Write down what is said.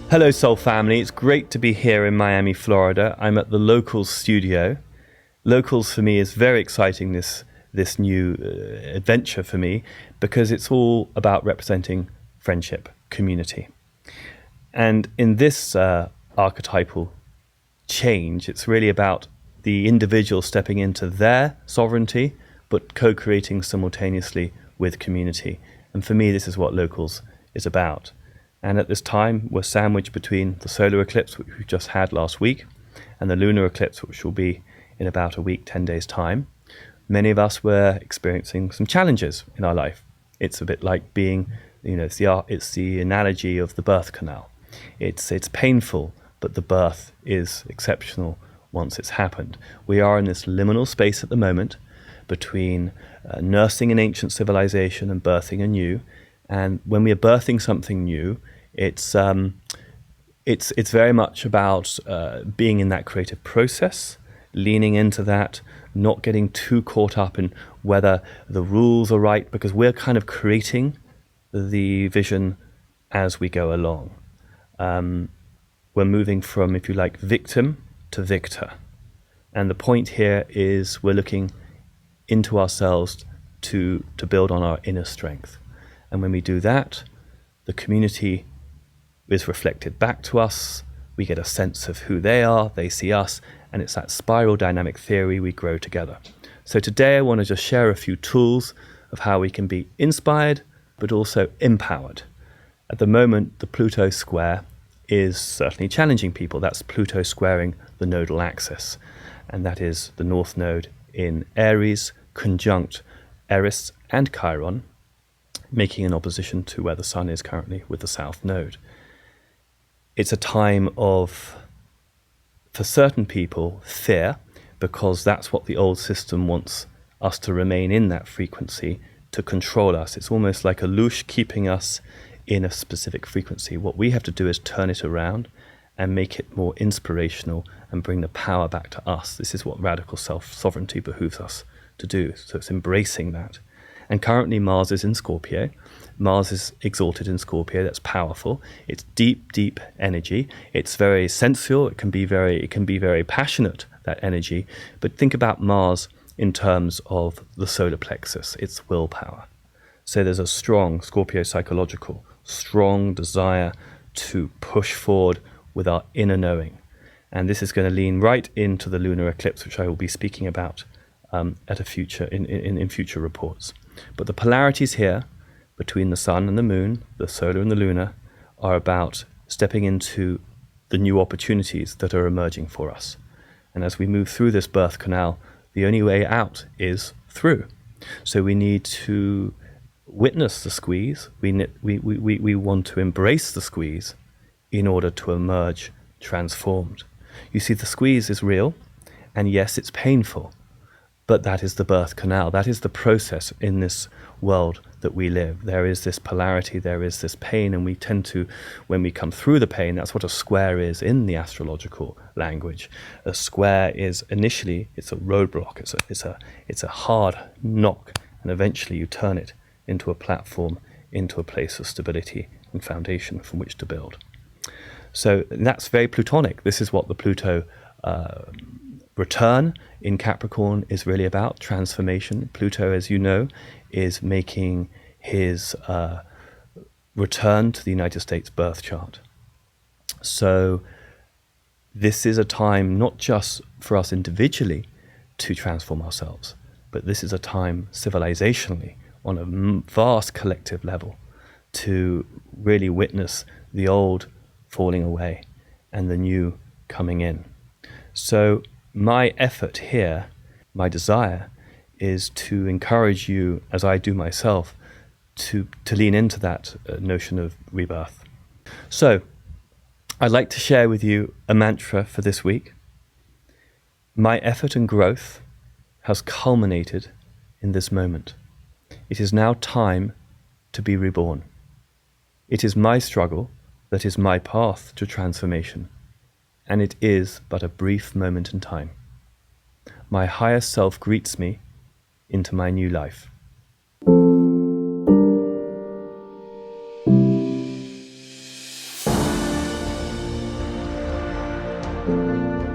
Hello, Soul family. It's great to be here in Miami, Florida. I'm at the Locals studio. Locals for me is very exciting, this new adventure for me, because it's all about representing friendship, community. And in this archetypal change, it's really about the individual stepping into their sovereignty, but co-creating simultaneously with community. And for me, this is what Locals is about. And at this time, we're sandwiched between the solar eclipse, which we just had last week, and the lunar eclipse, which will be in about a week, 10 days' time. Many of us were experiencing some challenges in our life. It's a bit like being, it's the analogy of the birth canal. It's painful, but the birth is exceptional once it's happened. We are in this liminal space at the moment between nursing an ancient civilization and birthing a new. And when we are birthing something new, it's very much about being in that creative process, leaning into that, not getting too caught up in whether the rules are right, because we're kind of creating the vision as we go along. We're moving from, if you like, victim to victor. And the point here is we're looking into ourselves to build on our inner strength. And when we do that, the community is reflected back to us. We get a sense of who they are, they see us, and it's that spiral dynamic theory, we grow together. So today I want to just share a few tools of how we can be inspired, but also empowered. At the moment, the Pluto square is certainly challenging people. That's Pluto squaring the nodal axis, and that is the North Node in Aries, conjunct Eris and Chiron, making an opposition to where the Sun is currently with the South Node. It's a time of, for certain people, fear, because that's what the old system wants us to remain in, that frequency, to control us. It's almost like a leash keeping us in a specific frequency. What we have to do is turn it around and make it more inspirational and bring the power back to us. This is what radical self-sovereignty behooves us to do. So it's embracing that. And currently Mars is in Scorpio. Mars is exalted in Scorpio. That's powerful. It's deep, deep energy. It's very sensual. It can be very passionate, that energy. But think about Mars in terms of the solar plexus. It's willpower. So there's a strong Scorpio psychological, strong desire to push forward with our inner knowing. And this is going to lean right into the lunar eclipse, which I will be speaking about at a future in future reports. But the polarities here between the sun and the moon, the solar and the lunar, are about stepping into the new opportunities that are emerging for us. And as we move through this birth canal, the only way out is through. So we need to witness the squeeze. We want to embrace the squeeze in order to emerge transformed. You see, the squeeze is real, and yes, it's painful. But that is the birth canal. That is the process in this world that we live. There is this polarity, there is this pain, and we tend to, when we come through the pain, that's what a square is in the astrological language. A square is initially, it's a roadblock, it's a hard knock, and eventually you turn it into a platform, into a place of stability and foundation from which to build. So that's very Plutonic. This is what the Pluto return in Capricorn is really about, transformation. Pluto, as you know, is making his return to the United States birth chart. So this is a time not just for us individually to transform ourselves, but this is a time civilizationally on a vast collective level to really witness the old falling away and the new coming in. So my effort here, my desire, is to encourage you, as I do myself, to lean into that notion of rebirth. So I'd like to share with you a mantra for this week. My effort and growth has culminated in this moment. It is now time to be reborn. It is my struggle that is my path to transformation, and it is but a brief moment in time. My higher self greets me into my new life. you.